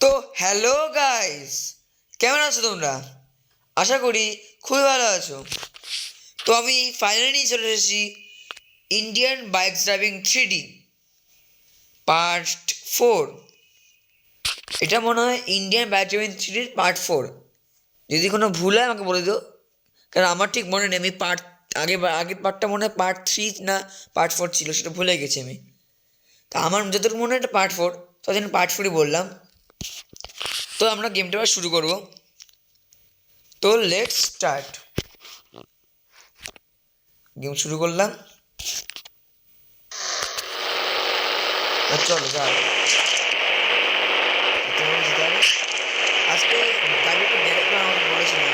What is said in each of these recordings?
তো hello guys, কেমন আছো তোমরা? আশা করি খুবই ভালো আছো। তো আমি ফাইনালি চলে এসেছি Indian bike driving 3D part 4। এটা মনে হয় ইন্ডিয়ান বাইক ড্রাইভিং 3Dর পার্ট 4। যদি কোনো ভুল হয় আমাকে বলে দিও, কারণ আমার ঠিক মনে নেই। আমি আগের পার্টটা মনে হয় পার্ট 3 না পার্ট 4 ছিল, সেটা ভুলে গেছি আমি। তা আমার যতটুকু মনে হয় এটা পার্ট 4, তো আমি পার্ট 4ই বললাম। তো আমরা গেমটা এবার শুরু করবো। তো লেটস স্টার্ট। গেম শুরু করলাম। চলো যাই। আজকে গাড়িটা গ্যারেজ আমাকে বলেছিলাম।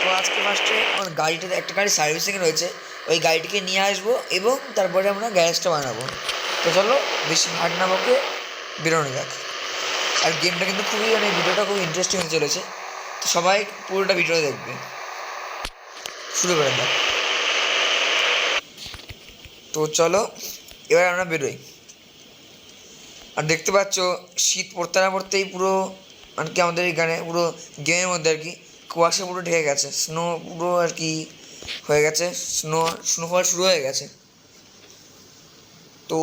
তো আজকে ফার্স্টে আমার গাড়িটাতে একটা গাড়ি সার্ভিসিং রয়েছে, ওই গাড়িটিকে নিয়ে আসবো এবং তারপরে আমরা গ্যারেজটা বানাবো। তো চলো বেশি ভাট না বকে বেরোনো যাক। আর গেমটা কিন্তু খুবই ভিডিওটা খুব ইন্টারেস্টিং হয়ে চলেছে, তো সবাই পুরোটা ভিডিও দেখবে। শুরু করে দাও। তো চলো এবার আমরা বেরোই। আর দেখতে পাচ্ছ শীত পড়তে না পড়তেই পুরো কি আমাদের এখানে পুরো গেমের মধ্যে কুয়াশা পুরো ঢেকে গেছে, স্নো পুরো হয়ে গেছে, স্নোফল শুরু হয়ে গেছে। তো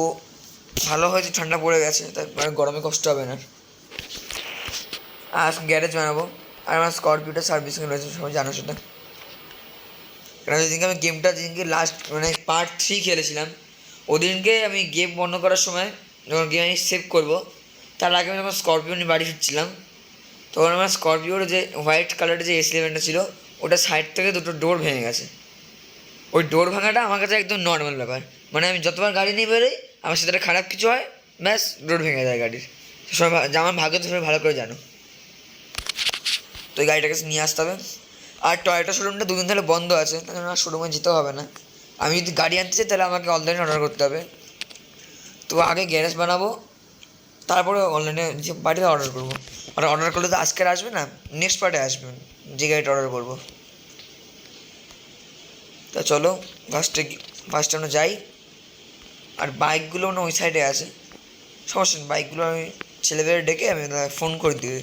ভালো হয়েছে ঠান্ডা পড়ে গেছে, তারপরে গরমে কষ্ট হবে না। আর গ্যারেজ বানাবো। আর আমার স্করপিওটা সার্ভিসিং রয়েছে, সবাই জানো সেটা। কারণ যেদিনকে আমি গেমটা যেদিনকে লাস্ট পার্ট 3 খেলেছিলাম, ওদিনকে আমি গেম বন্ধ করার সময় যখন গেম আমি সেভ করবো, তার আগে আমি যখন স্করপিও নিয়ে বাড়ি ফিরছিলাম, তখন আমার স্করপিওর যে হোয়াইট কালারের যে S11টা ছিল, ওটা সাইড থেকে দুটো ডোর ভেঙে গেছে। ওই ডোর ভাঙাটা আমার কাছে একদম নর্মাল ব্যাপার। আমি যতবার গাড়ি নিয়ে বেরোই, আমার সাথে একটা খারাপ কিছু হয়, ব্যাস ডোর ভেঙে যায় গাড়ির। সবাই আমার ভাগ্য তো সবাই ভালো করে জানো। তো এই গাড়িটাকে নিয়ে আসতে হবে। আর টয়োটা শোরুমটা দুদিন ধরে বন্ধ আছে, তাই জন্য আর শোরুমে যেতেও হবে না। আমি যদি গাড়ি আনতে চাই তাহলে আমাকে অনলাইনে অর্ডার করতে হবে। তো আগে গ্যারেজ বানাবো, তারপরে অনলাইনে যে বাড়িতে অর্ডার করবো। আর অর্ডার করলে তো আজকের আসবে না, নেক্সট পার্টে আসবে যে গাড়িটা অর্ডার করবো। তা চলো ফার্স্টে আমরা যাই। আর বাইকগুলো ওই সাইডে আছে, সমস্যা নেই। বাইকগুলো আমি ছেলেদের ডেকে আমি ফোন করে দিই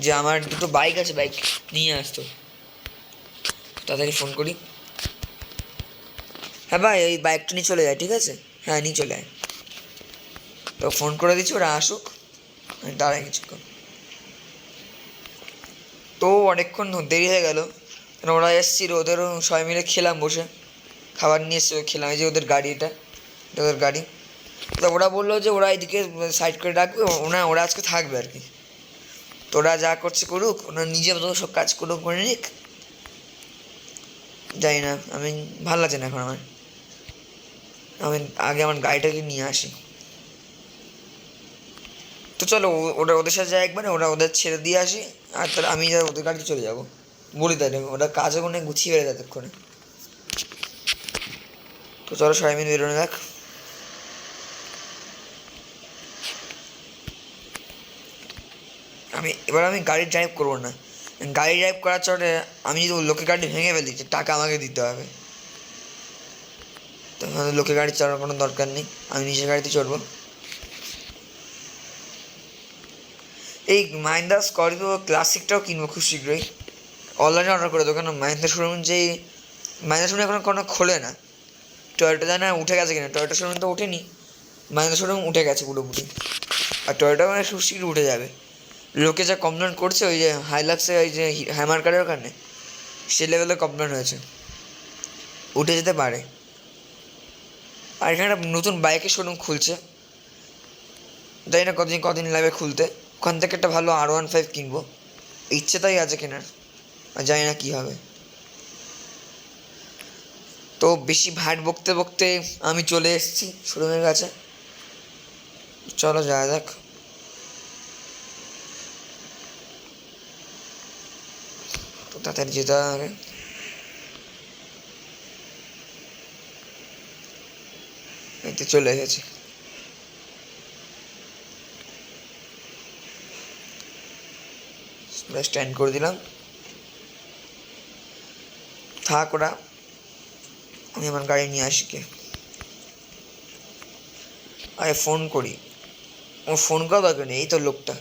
যে আমার দুটো বাইক আছে, বাইক নিয়ে আসতো। তাড়াতাড়ি ফোন করি। হ্যাঁ ভাই, এই বাইকটা নিয়ে চলে যায়, ঠিক আছে? হ্যাঁ, নিয়ে চলে আয়। তো ফোন করে দিচ্ছি, ওরা আসুক, আমি দাঁড়াই কিছুক্ষণ। তো অনেকক্ষণ দেরি হয়ে গেল, কারণ ওরা এসেছিল, ওদেরও সবাই মিলে খেলাম বসে, খাবার নিয়ে এসছে, খেলাম। এই যে ওদের গাড়ি, এটা ওদের গাড়ি। তো ওরা বললো যে ওরা এদিকে সাইড করে রাখবে, ওরা আজকে থাকবে আর কি। তো ওরা যা করছে করুক, ওরা নিজে মতো সব কাজ করুক, করে নিক। জানি না, আমি ভালো লাগছে না এখন আমার। আমি আগে আমার গাড়িটাকে নিয়ে আসি। তো চলো ওরা ওদের সাথে যাই একবার, ওরা ওদের ছেড়ে দিয়ে আসি। আর তাহলে আমি ওদের গাড়িতে চলে যাবো। বলি তাই ওরা কাজও কোনো গুছিয়ে বেড়ে ততক্ষণে। তো চলো সবাই মিলে বেরোনো যাক। আমি গাড়ি ড্রাইভ করবো না। গাড়ি ড্রাইভ করার চলে আমি যদি লোকের গাড়ি ভেঙে ফেলি, টাকা আমাকে দিতে হবে। তো লোকের গাড়ি চালানোর কোনো দরকার নেই, আমি নিজের গাড়িতে চড়বো। এই মাহিন্দ্রা স্করপিও ক্লাসিকটাও কিনবো খুব শীঘ্রই। অনলাইনে অর্ডার করে দেবো, কেন মাহিন্দ্রা শোরুম মাহিন্দ্রা শোরুম এখন কোনো খোলে না। টয়োটা জানে না উঠে গেছে কিনা, টয়োটা শোরুম তো ওঠেনি, মাহিন্দ্রা শোরুম উঠে গেছে পুরোপুরি। আর টয়োটা খুব শীঘ্রই উঠে যাবে। লোকে যা কমপ্লেন করছে, ওই যে হাইলাক্সে ওই যে হ্যামার কারের ওখানে, সে লেভেলে কমপ্লেন হয়েছে, উঠে যেতে পারে। আর এখানে একটা নতুন বাইকের শোরুম খুলছে, জানি না কদিন লাগবে খুলতে। ওখান থেকে একটা ভালো R15 কিনবো, ইচ্ছে তাই আছে কেনার, আর জানি না কী হবে। তো বেশি ভাট বকতে বকতে আমি চলে এসেছি শোরুমের কাছে। চলো যাওয়া যাক। তো তাড়াতাড়ি যেতে হবে। এই তো চলে এসেছি। স্ট্যান্ড করে দিলাম, থাক ওরা, আমি আমার গাড়ি নিয়ে আসি। কে আরে ফোন করি, ও ফোন করা দরকার নেই, এই তো লোকটা।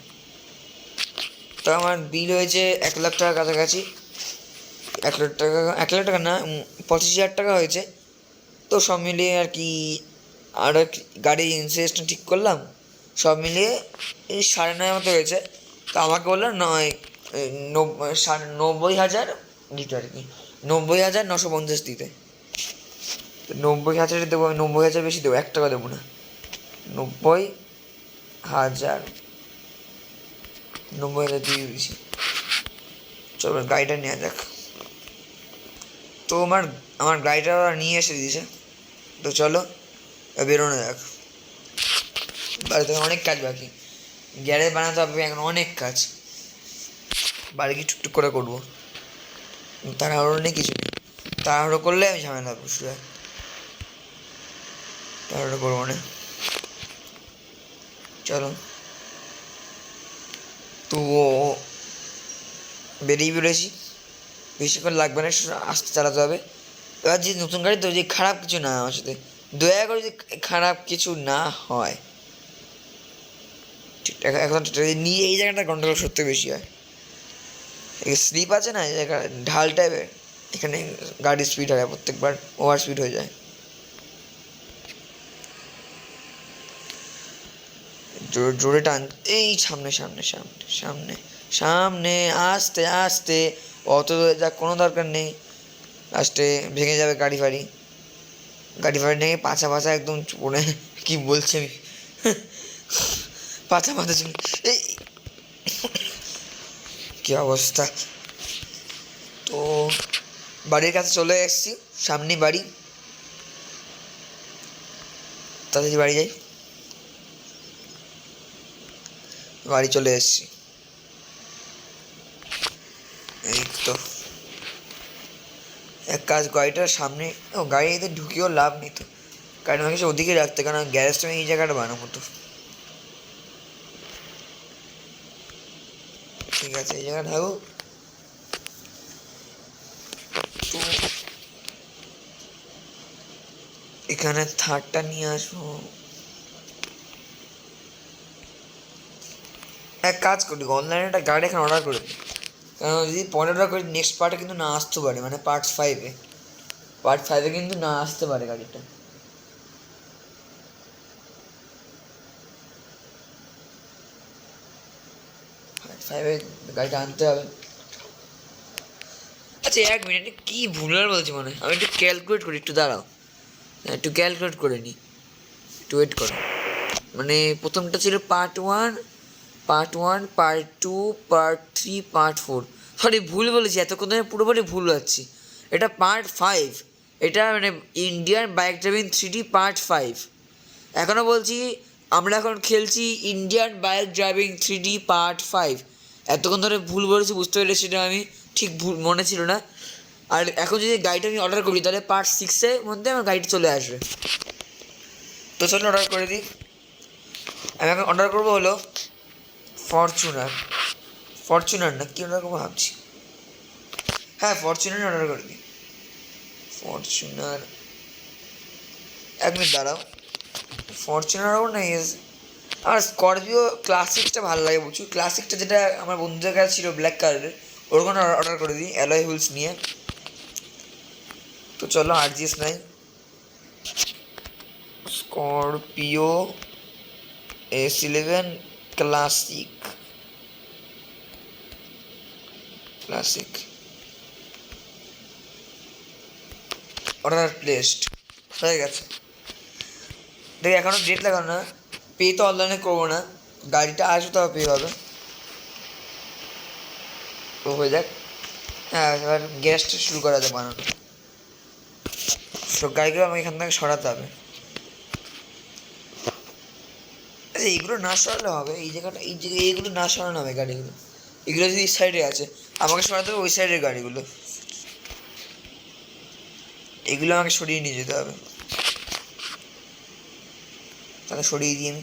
তো আমার বিল হয়েছে 1 লাখ টাকা কাছাকাছি। 1 লাখ টাকা, 1 লাখ টাকা না, 25,000 টাকা হয়েছে। তো সব মিলিয়ে আর কি, আর গাড়ির ইন্স্যুরেন্সটা ঠিক করলাম, সব মিলিয়ে এই 9.5 মতো হয়েছে। তো আমাকে বললো 90,000 দিতে আর কি, 90,950 দিতে। তো 90,000 দেবো আমি, 90,000 বেশি দেবো, 1 টাকা দেবো না। 90,000, 90,000 দিয়ে দিয়েছি। চলো গাড়িটা নেওয়া যাক। তো আমার গাড়িটা নিয়ে এসে দিয়েছে। তো চলো বেরোনো যাক। বাড়িতে অনেক কাজ বাকি, গ্যারেজ বানাতে হবে এখন, অনেক কাজ। বাড়ি কি টুকটুক করে করবো, তাড়াহুড়ো নেই, কিছু নেই। তাড়াহুড়ো করলে আমি ঝামেলা বুঝতে হয়, তাড়াহুড়ো করবো না। চলো, তো বেরিয়ে বেরোছি, বেশিক্ষণ লাগবে না, আস্তে চালাতে হবে। এবার যে নতুন গাড়ি তো, যে খারাপ কিছু না আমার সাথে, দয়া করে যে খারাপ কিছু না হয়, ঠিকঠাক এখন নিয়ে এই জায়গাটা গন্ডগোল সত্যি বেশি হয়। এই স্লিপ আছে না, এই জায়গা ঢাল টাইপের, এখানে গাড়ি স্পিড হয়, প্রত্যেকবার ওভার স্পিড হয়ে যায়। জোরে টান, এই সামনে সামনে সামনে সামনে সামনে, আস্তে আস্তে, অত যা কোনো দরকার নেই। লাস্টে ভেঙে যাবে গাড়ি ফাড়ি, গাড়ি ফাড়ি ভেঙে পাছা পাছা একদম পড়ে, কি বলছি আমি, পাছা পাতা ছিল, এই কি অবস্থা। তো বাড়ির কাছে চলে এসেছি, সামনেই বাড়ি, তাড়াতাড়ি বাড়ি যাই। বাড়ি চলে এসেছি, এই তো। এক কাজ, গাড়িটার সামনে, ও গাড়িতে ঢুকিয়েও লাভ নেই তো, গাড়ি আমাকে ওদিকে রাখতে, কারণ গ্যারেজটা আমি এই জায়গাটা বানাবো তো। ঠিক আছে, এই জায়গাটা থাকো। তো এখানে থার্ডটা নিয়ে আসবো। এক কাজ করি, অনলাইনে একটা গাড়ি এখানে অর্ডার করে দিই, কারণ যদি পরে অর্ডার করি নেক্সট পার্টে কিন্তু না আসতে পারে, মানে পার্ট 5-এ কিন্তু না আসতে পারে গাড়িটা। পার্ট 5-এ গাড়িটা আনতে হবে। আচ্ছা 1 মিনিট, কি ভুলভাল বলছি মনে হয়, আমি একটু ক্যালকুলেট করি, একটু দাঁড়াও, একটু ক্যালকুলেট করে নিই, একটু ওয়েট করো। মানে প্রথমটা ছিল part 1, part 2, part 3, part 4, sorry ভুল বলেছি, এতক্ষণ আমি পুরোপুরি ভুল হচ্ছি। এটা পার্ট 5, এটা মানে Indian bike driving 3D part 5। এখনও বলছি, আমরা এখন খেলছি Indian bike driving 3D part 5। এতক্ষণ ধরে ভুল বলেছি, বুঝতে পেরেছি, সেটা আমি ঠিক ভুল মনে ছিল না। আর এখন যদি গাড়িটা আমি অর্ডার করি, তাহলে পার্ট 6-এর মধ্যে আমার গাড়িটা চলে আসবে। তো চলো অর্ডার করে দিই। আমি এখন অর্ডার করবো হলো ফরচুনার না, কী অর্ডার করবো ভাবছি, হ্যাঁ ফরচুনার অর্ডার করে দিই। ফরচুনার, 1 মিনিট দাঁড়াও, ফরচুনারও না, আর স্করপিও ক্লাসিকটা ভালো লাগে বুঝছো, ক্লাসিকটা যেটা আমার বন্ধুদের কাছে ছিল ব্ল্যাক কালারের, ওরকম অর্ডার করে দিই অ্যালয় হুইলস নিয়ে। তো চলো RGS 9 Scorpio S11 classic order placed হয়ে গেছে। দেখ এখনও ডেট লাগানো না, পে তো অনলাইনে করবো না, গাড়িটা আসবে তবে পে হবে। তো হয়ে যাক, হ্যাঁ এবার গ্যাসটা শুরু করা যাবে বানানো। সব গাড়িগুলো আমাকে এখান থেকে সরাতে হবে। আচ্ছা এইগুলো না সরালে হবে, এই জায়গাটা, এই জায়গায় এইগুলো না সরানো হবে গাড়িগুলো, এগুলো যদি এই সাইডে আছে, আমাকে সরাতে হবে ওই সাইডের গাড়িগুলো, এগুলো আমাকে সরিয়ে নিয়ে যেতে হবে। তাহলে সরিয়ে দিই আমি,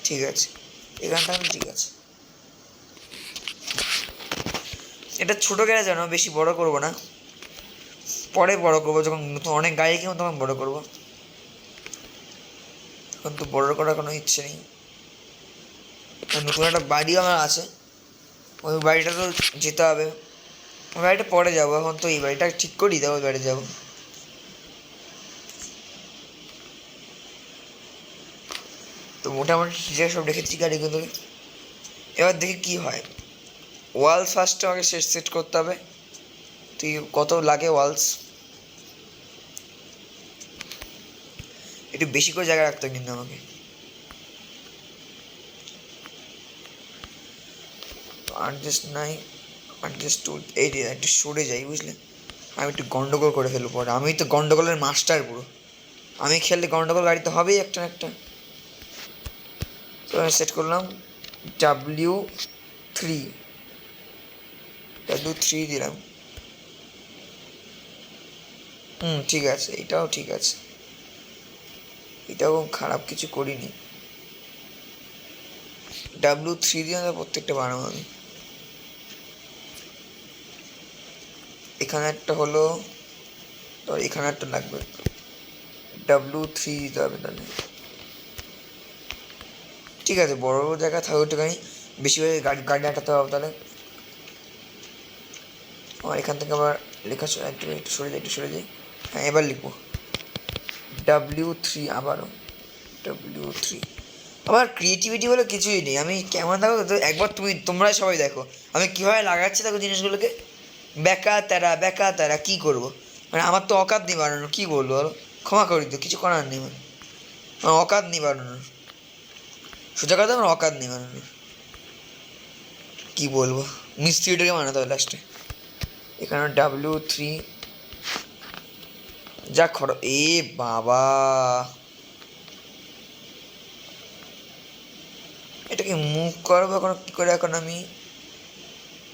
ঠিক আছে, এখানটা আমি ঠিক আছে। এটা ছোটো গ্যারেজ জানো, বেশি বড় করবো না, পরে বড় করবো, যখন নতুন অনেক গাড়ি কিনবো তখন বড় করবো, এখন তো বড় করার কোনো ইচ্ছে নেই। নতুন একটা বাড়ি আমার আছে, ওই বাড়িটা তো যেতে হবে। ওই বাড়িটা পরে যাবো, এখন তো এই বাড়িটা ঠিক করি, তাও ওই বাড়ি যাবো। তো মোটামুটি ঠিক আছে, সব রেখেছি গাড়িগুলো। এবার দেখি কি হয়। ওয়ালস ফার্স্টে আমাকে সেট করতে হবে। তুই কত লাগে ওয়ালস? একটু বেশি করে জায়গা রাখতে হবে কিন্তু আমাকে। অ্যাডজাস্ট নাই, অ্যাডজাস্ট টু, এই যে একটু সরে যাই বুঝলে, আমি একটু গন্ডগোল করে ফেলবো পরে। আমি তো গন্ডগোলের মাস্টার পুরো, আমি খেললে গন্ডগোল গাড়িতে হবেই একটা না একটা। তো আমি সেট করলাম W3, W3 দিলাম। ঠিক আছে, এটাও ঠিক আছে, এটাও খারাপ কিছু করিনি। W3 দিয়ে আমরা প্রত্যেকটা বানাবো আমি। এখানে একটা হলো, তো এখানে একটা লাগবে, W3 দিতে হবে তাহলে। ঠিক আছে, বড় বড় জায়গা থাকবে একটুখানি, বেশি করে গাড়ি আটাতে হবে তাহলে। আমার এখান থেকে আবার লেখা একটু একটু সরে যাই, একটু সরে যাই। হ্যাঁ, এবার লিখবো W3, আবারও W3। আমার ক্রিয়েটিভিটি বলে কিছুই নেই, আমি কেমন দেখো তো, একবার তোমরাই সবাই দেখো আমি কীভাবে লাগাচ্ছি, দেখো জিনিসগুলোকে বেকা তারা কী করবো, মানে আমার তো অকাত নেই বানানোর, কী বলবো বলো, ক্ষমা করি, তো কিছু করার নেই, মানে আমার অকাত নেই বানানোর, সোজা কথা আমার অকাত নেই বানানোর, কী বলবো, মিস্ত্রিটাকে বানাতে হবে লাস্টে। এখানে W3, যা এ বাবা, এটাকে মুভ করবো এখন কী করে, এখন আমি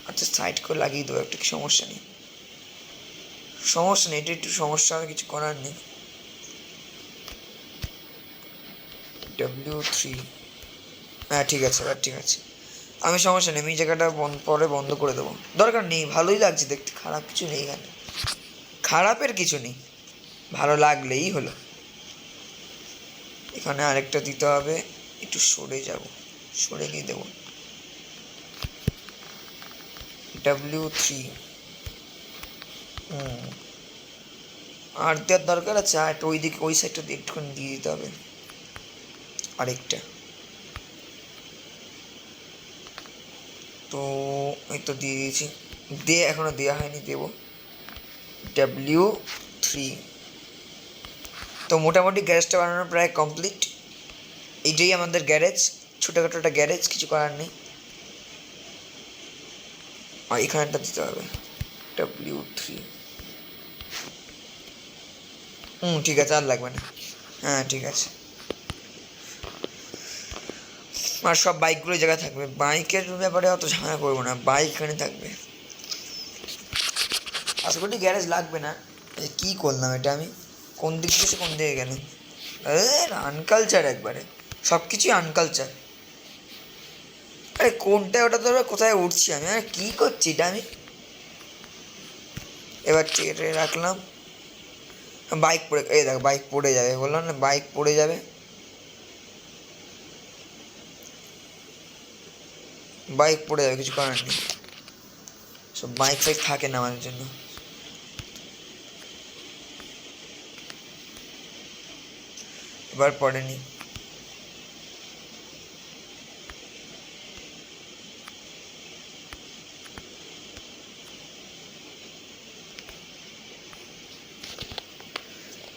আচ্ছা সাইড করে লাগিয়ে দেবো, একটা কি সমস্যা নেই, সমস্যা নেই, এটা একটু সমস্যা, আমি কিছু করার নেই। W3, হ্যাঁ ঠিক আছে, এবার ঠিক আছে, আমি সমস্যা নেই, আমি এই জায়গাটা পরে বন্ধ করে দেবো, দরকার নেই, ভালোই লাগছে দেখতে, খারাপ কিছু নেই এখানে, খারাপের কিছু নেই, ভালো লাগলেই হলো। এখানে আরেকটা দিতে হবে, একটু সরে যাব, সরে গিয়ে দেবো W3। আর দেওয়ার দরকার আছে, আর ওই দিকে ওই সাইডটা দিয়ে একটুখানি দিয়ে দিতে হবে আরেকটা। তো এই তো দিয়ে দিয়েছি, এখনো দেওয়া হয়নি, দেবো W3। তো মোটামুটি গ্যারেজটা বানানো প্রায় কমপ্লিট, এইটাই আমাদের গ্যারেজ, ছোটোখাটো একটা গ্যারেজ, কিছু করার নেই। আর এখানটা দিতে হবে W3। ঠিক আছে, আর লাগবে না, হ্যাঁ ঠিক আছে। আর সব বাইকগুলো জায়গায় থাকবে, বাইকের ব্যাপারে অত ঝামেলা করবো না, বাইক এখানে থাকবে, আশা করি গ্যারেজ লাগবে না। কী করলাম এটা আমি, কোন দিক থেকে কোন দিকে গেলাম, আনকালচার একবারে, সব কিছুই আনকালচার। আরে কোনটা ওটা তো কোথায় উঠছি আমি, আরে কী করছি এটা আমি। এবার চেটে রাখলাম, বাইক পড়ে, এই দেখো বাইক পড়ে যাবে, বললাম না বাইক পড়ে যাবে, বাইক পড়ে যাবে, কিছু করার নেই, সব বাইক ফাইক থাকে না আমার জন্য। এবার পড়েনি,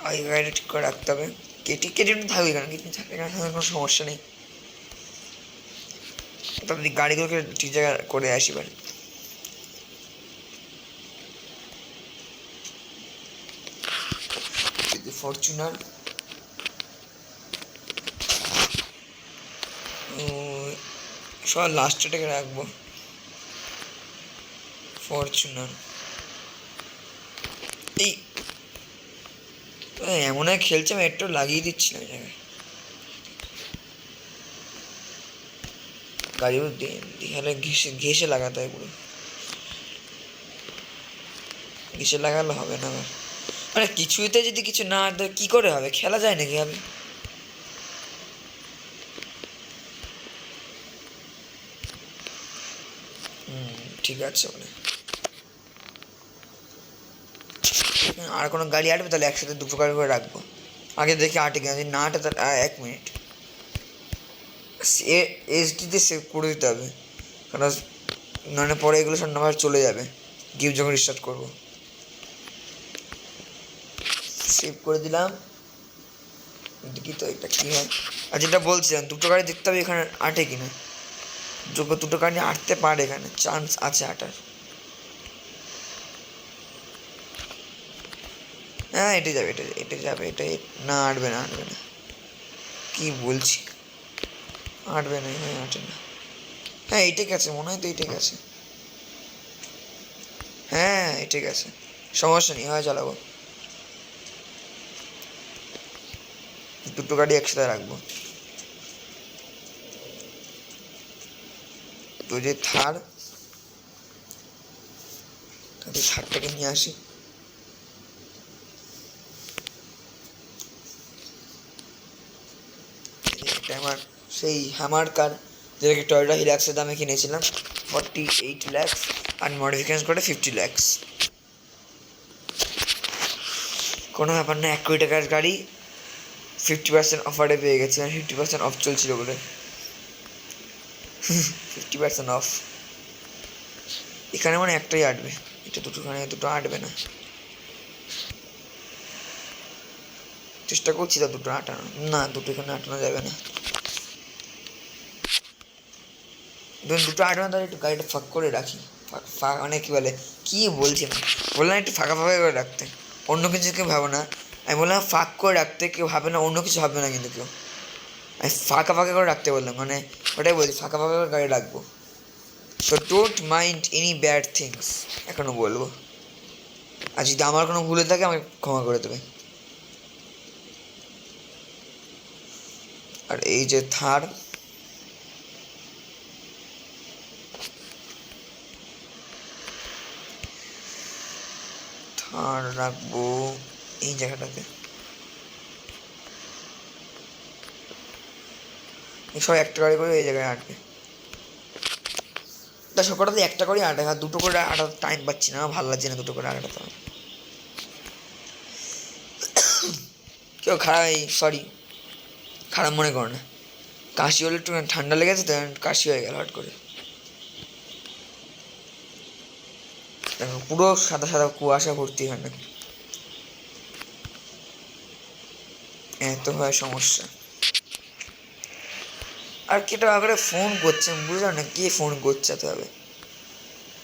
আগে গাড়িটা ঠিক করে রাখতে হবে, কেটি থাকবে কেন, কেটি থাকলে কোনো সমস্যা নেই। তাহলে গাড়িগুলোকে ঠিক জায়গায় করে আসি এবার। ফরচুনার, সব লাস্টটাকে রাখবো, ফরচুনার। এই এমন এক খেলছে, আমি একটু লাগিয়ে দিচ্ছিলাম জায়গায়, গাড়িও দেখালে ঘেসে লাগাতে হয় পুরো, ঘেসে লাগালে হবে না আবার, মানে কিছুতে যদি কিছু না কি করে হবে, খেলা যায় নাকি আমি। ঠিক আছে মানে আর কোনো গাড়ি আটবে তাহলে একসাথে দুটো গাড়ি করে রাখবো। আগে দেখি আটে কিনা, যদি না আটে তাহলে 1 মিনিট এসডিতে সেভ করে দিতে হবে, কারণ মানে পরে এগুলো সব নাম্বার চলে যাবে গেম যখন রিস্টার্ট করবো। সেভ করে দিলাম, দেখি তো এটা কী হয়। আর যেটা বলছিলাম দুটো গাড়ি দেখতে হবে এখানে আটে কিনা, দুটো গাড়ি আটতে পারে, এখানে চান্স আছে আটার। হ্যাঁ এটা যাবে, এটা যাবে, এটা না আটবে না, আটবে না, কী বলছি আটবে না, হ্যাঁ আটে না, হ্যাঁ এইটাই গেছে মনে হয়, তো এইটাই গেছে, হ্যাঁ এটাই গেছে, সমস্যা নেই, হয় চালাবো। দুটো গাড়ি একসাথে রাখবো, তো যে থার, তাদের থারটাকে নিয়ে আসি। এটা আমার সেই হ্যামার কার, যেটাকে টয়োটা হিলাক্সের দামে কিনেছিলাম 48 lakhs, আর মডিফিকেশন করে 50 lakhs। কোনো ব্যাপার না, 1 কোটি টাকার গাড়ি 50% অফারে পেয়ে গেছি, আর 50% অফ চলছিল বলে 50% অফ। এখানে মানে একটাই আটবে, এটা দুটোখানে, দুটো আটবে না, চেষ্টা করছি তো দুটো আটানো, না দুটো এখানে আটানো যাবে না, দুটো আটানো, তাহলে একটু গাড়িটা ফাঁক করে রাখি, ফাঁক মানে কী বলে, কী বলছি না, বললাম একটু ফাঁকা ফাঁকা করে রাখতে, অন্য কিছু কেউ ভাবো না, আমি বললাম ফাঁক করে রাখতে, কেউ ভাবে না, অন্য কিছু ভাববে না কিন্তু কেউ, আমি ফাঁকা ফাঁকা করে রাখতে বললাম, মানে ওটাই বলছি ফাঁকা ফাঁকা করে গাড়ি রাখবো। So don't mind any bad things, এখনও বলবো, আর যদি আমার কোনো ভুলে থাকে আমাকে ক্ষমা করে দেবে। আর এই যে থার, থার রাখবো এই জায়গাটাতে, সব একটা গাড়ি করে এই জায়গায় আটবে, তা সবকটাতে একটা করে আটে, আর দুটো করে আটাতে টাইম পাচ্ছি না, ভালো লাগছে না দুটো করে আটাতে। কেউ খারাপ, সরি খারাপ মনে করো না, কাশি হলে একটু ঠান্ডা লেগেছে তো, কাশি হয়ে গেল হট করে, দেখো পুরো সাদা সাদা কুয়াশা ভর্তি, এখানে এত হয় সমস্যা। আর কেটা আগে ফোন করছে বুঝলো না, কে ফোন করছে তো হবে,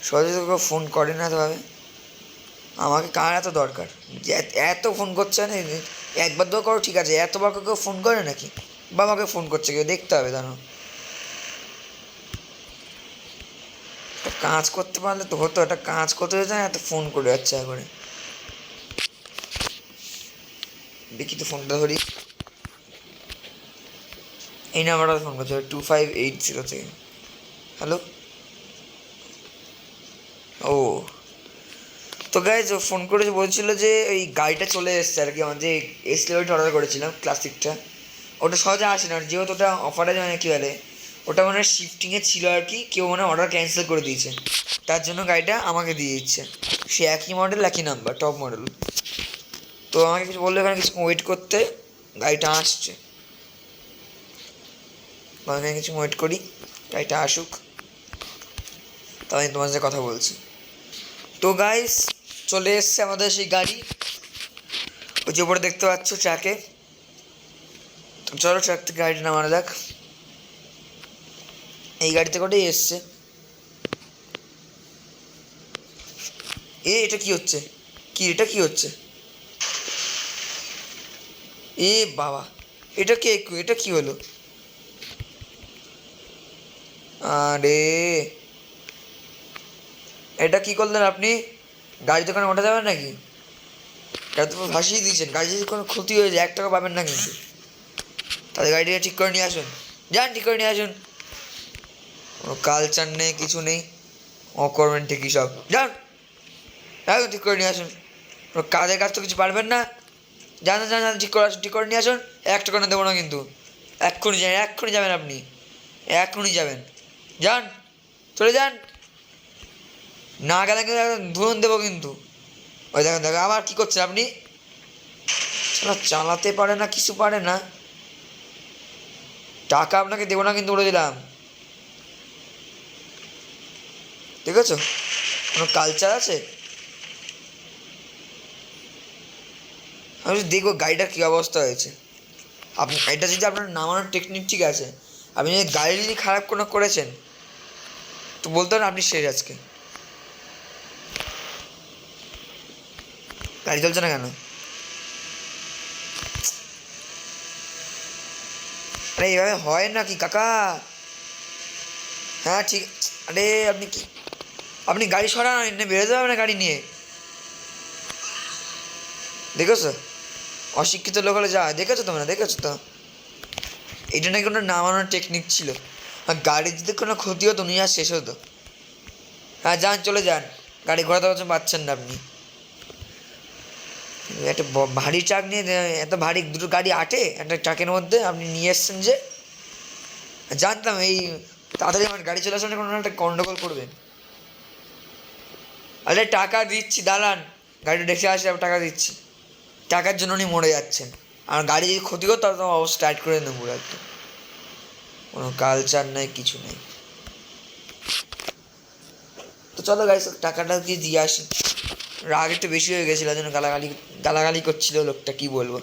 সহজে তো কেউ ফোন করে না তো হবে, আমাকে কার এত দরকার যে এত ফোন করছে না, একবার তো করো ঠিক আছে, এতবার কেউ ফোন করে নাকি, বা আমাকে ফোন করছে কেউ, দেখতে হবে জানো, কাজ করতে পারলে তো হতো, একটা কাজ করতে যেতে না, এত ফোন করে যাচ্ছে একবারে, দেখি তো ফোনটা ধরি, এই নাম্বারটা ফোন করছে 2580 থেকে। হ্যালো, ও তো গাইজ ও ফোন করে বলছিল যে ওই গাড়িটা চলে এসছে আর কি, আমার যে এসলেট অর্ডার করেছিলাম ক্লাসিকটা, ওটা সহজে আসে না, আর যেহেতু ওটা অফারে মানে কী বলে, ওটা মানে শিফটিংয়ে ছিল আর কি, কেউ মানে অর্ডার ক্যান্সেল করে দিয়েছে, তার জন্য গাড়িটা আমাকে দিয়ে দিচ্ছে, সে একই মডেল একই নাম্বার টপ মডেল, তো আমাকে কিছু বললো এখানে কিছু ওয়েট করতে, গাড়িটা আসছে, আমি কিছু ওয়েট করি গাড়িটা আসুক, তাই আমি তোমার সাথে কথা বলছি। তো গাইস চলে এসছে আমাদের সেই গাড়ি, ওই যে উপরে দেখতে পাচ্ছ ট্রাকে, তো চলো ট্রাক থেকে গাড়িটা নামানো যাক, এই গাড়িতে করেই এসছে। এটা কি হচ্ছে, এটা কি হচ্ছে, এ বাবা, এটা কে, এটা কি হলো, আরে এটা কি করলেন আপনি, গাড়ি দোকানে ওঠা যাবে নাকি, গাড়ি তো ভাসিয়ে দিয়েছেন, গাড়ি যদি কোনো ক্ষতি হয়ে যায় 1 টাকা পাবেন না কিন্তু, তাদের গাড়িটা ঠিক করে নিয়ে আসুন, যান ঠিক করে নিয়ে আসুন, কোনো কালচার নেই কিছু নেই, অকর্মেন ঠিকই সব, যান এখন ঠিক করে নিয়ে আসুন, কোনো কাজের কাজ তো কিছু পারবেন না, যান যান যান ঠিক করে আসুন, ঠিক করে নিয়ে আসুন, 1 টাকা না দেবো না কিন্তু, এক্ষুনি যান, এক্ষুনি যাবেন আপনি, এক্ষুনি যাবেন, যান চলে যান, না গেলে কিন্তু ধরুন দেবো কিন্তু। ওই দেখেন দেখো আবার কী করছেন আপনি, চালাতে পারে না, কিছু পারে না। টাকা আপনাকে দেবো না কিন্তু বলে দিলাম, ঠিক আছে? কোনো কালচার আছে? আমি দেখবো গাড়িটার কী অবস্থা হয়েছে। আপনি এটা যদি আপনার নামানোর টেকনিক ঠিক আছে, আপনি যদি গাড়ি যদি খারাপ কোনো করেছেন তো বলতে পারেন আপনি শেষ আজকে। গাড়ি চলছে না কেন? আরে এইভাবে হয় না কি কাকা? হ্যাঁ ঠিক। আরে আপনি কি, আপনি গাড়ি সরান, এনে বেরোতে পারবে না গাড়ি নিয়ে, দেখেছো? অশিক্ষিত লোক হলে যা, দেখেছো তোমরা, দেখেছো তো? এইটা নাকি কোনো নামানোর টেকনিক ছিল। আর গাড়ির যদি কোনো ক্ষতি হতো নিয়ে আর শেষ হতো। হ্যাঁ যান, চলে যান, গাড়ি ঘোরাতে পারছেন না আপনি। একটা ভারী ট্রাক নিয়ে, এত ভারী দুটো গাড়ি আটে একটা ট্রাকের মধ্যে, আপনি নিয়ে এসছেন যে। জানতাম এই তাড়াতাড়ি আমার গাড়ি চলে আসলে কোনো একটা গন্ডগোল করবেন। আরে টাকা দিচ্ছি, দাঁড়ান, গাড়িটা দেখে আসলে টাকা দিচ্ছি। টাকার জন্য উনি মরে যাচ্ছেন, আর গাড়ি যদি ক্ষতি করতো তাহলে তোমার অবস্থা টাইট করে নেবো একদম। কোনো কালচার নেই, কিছু নেই। তো চলো গাইস, টাকাটা দিয়ে দিয়ে আসি। রাগ একটু বেশি হয়ে গেছিলো, যেন গালাগালি গালাগালি করছিল লোকটা, কি বলবো।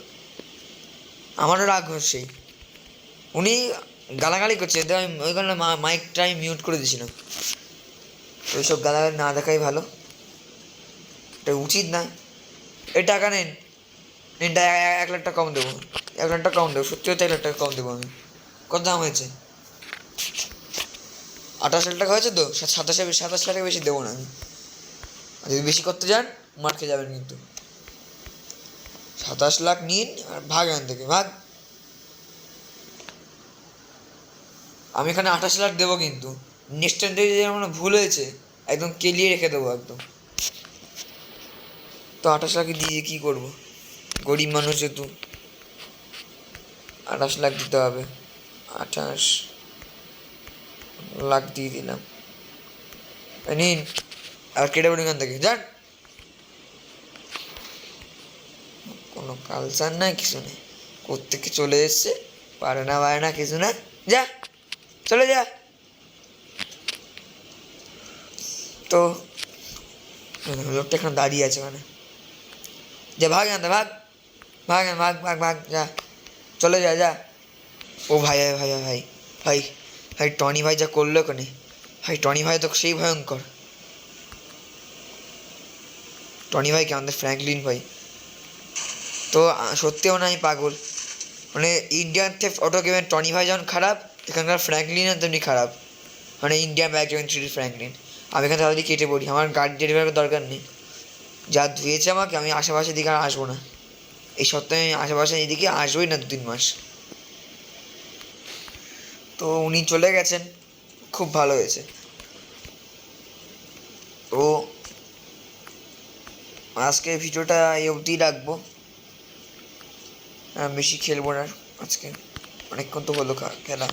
আমারও রাগ হচ্ছে, উনি গালাগালি করছে, আমি ওই কারণে মাইকটা আমি মিউট করে দিয়েছিলাম। ওইসব গালাগালি না দেখাই ভালো, এটা উচিত না। এই টাকা নেন, নিন, 1 লাখ টাকা কম দেবো, 1 লাখ টাকা কম দেবো, সত্যি হচ্ছে 1 লাখ টাকা কম দেবো আমি। কত দাম হয়েছে? 28 লাখ টাকা হয়েছে তো, 27 লাখের বেশি দেবো না আমি। আর যদি বেশি করতে যান মার খেয়ে যাবেন কিন্তু। 27 লাখ নিন আর ভাগ এখান থেকে, ভাগ। আমি এখানে 28 লাখ দেবো কিন্তু নেক্সট টাইম থেকে যদি আমার ভুল হয়েছে একদম কেলিয়ে রেখে দেবো একদম। তো 28 লাখে দিয়ে কী করবো, গরিব মানুষ যেহেতু 28 লাখ দিতে হবে। 28 লাখ দিয়ে দিলাম, নিন। আর কেটে পড়ি এখান থেকে, যান। কোনো কালচার নাই, কিছু নেই, কোত্থেকে চলে এসছে, পারে না কিছু না, যা, চলে যা। তো লোকটা এখানে দাঁড়িয়ে আছে মানে, যা ভাগ আনতে, ভাগ ভাগ ভাগ ভাগ ভাগ, যা, চলে যা, যা। ও ভাই ভাই ভাই ভাই ভাই ভাই, টনি ভাই যা করলো ওখানে, ভাই টনি ভাই তো সেই ভয়ঙ্কর। টনি ভাই কি আমাদের ফ্র্যাঙ্কলিন ভাই তো সত্যিও না, আমি পাগল। মানে ইন্ডিয়ান থেফট অটো গেমের টনি ভাই যেমন খারাপ, এখানকার ফ্র্যাঙ্কলিনও তেমনি খারাপ। মানে ইন্ডিয়ান ব্যাগ যেমন 3D ফ্র্যাঙ্কলিন। আমি এখানে তাড়াতাড়ি কেটে পড়ি, আমার গাড়ি ডেলিভারির দরকার নেই। যা ধুয়েছে আমাকে, আমি আশেপাশের দিকে আর আসবো না। এই সপ্তাহে আমি আশেপাশে এদিকে আসবোই না 2-3 মাস। তো উনি চলে গেছেন, খুব ভালো হয়েছে। তো আজকে ভিডিওটা এই অবধি রাখবো, বেশি খেলবো না আজকে, অনেকক্ষণ তো হলো খেলা।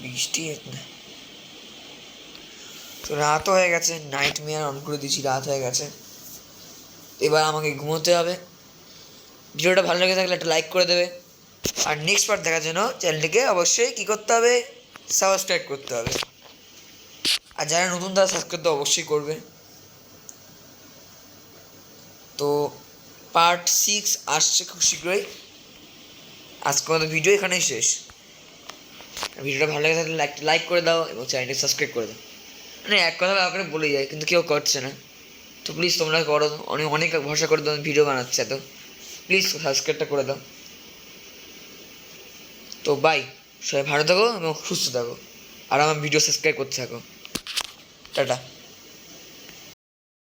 বৃষ্টি না, তো রাতও হয়ে গেছে, নাইট মেয়ার অন করে দিয়েছি, রাত হয়ে গেছে, এবার আমাকে ঘুমোতে হবে। ভিডিওটা ভালো লেগে থাকলে একটা লাইক করে দেবে, আর নেক্সট পার্ট দেখার জন্য চ্যানেলটিকে অবশ্যই কী করতে হবে, সাবস্ক্রাইব করতে হবে। আর যারা নতুন তারা সাবস্ক্রাইব তো অবশ্যই করবে। তো পার্ট 6 আসছে খুব শীঘ্রই। আজকে আমাদের ভিডিও এখানেই শেষ। ভিডিওটা ভালো লাগে থাকলে লাইক করে দাও এবং চ্যানেলটি সাবস্ক্রাইব করে দাও। মানে এক কথা করে বলে যায় কিন্তু কেউ করছে না, তো প্লিজ তোমরা করো, অনেক ভরসা করে দাও, ভিডিও বানাচ্ছে, তো প্লিজ সাবস্ক্রাইবটা করে দাও। তো বাই, সবাই ভালো থাকো এবং সুস্থ থাকো, আর আমার ভিডিও সাবস্ক্রাইব করতে থাকো। টাটা।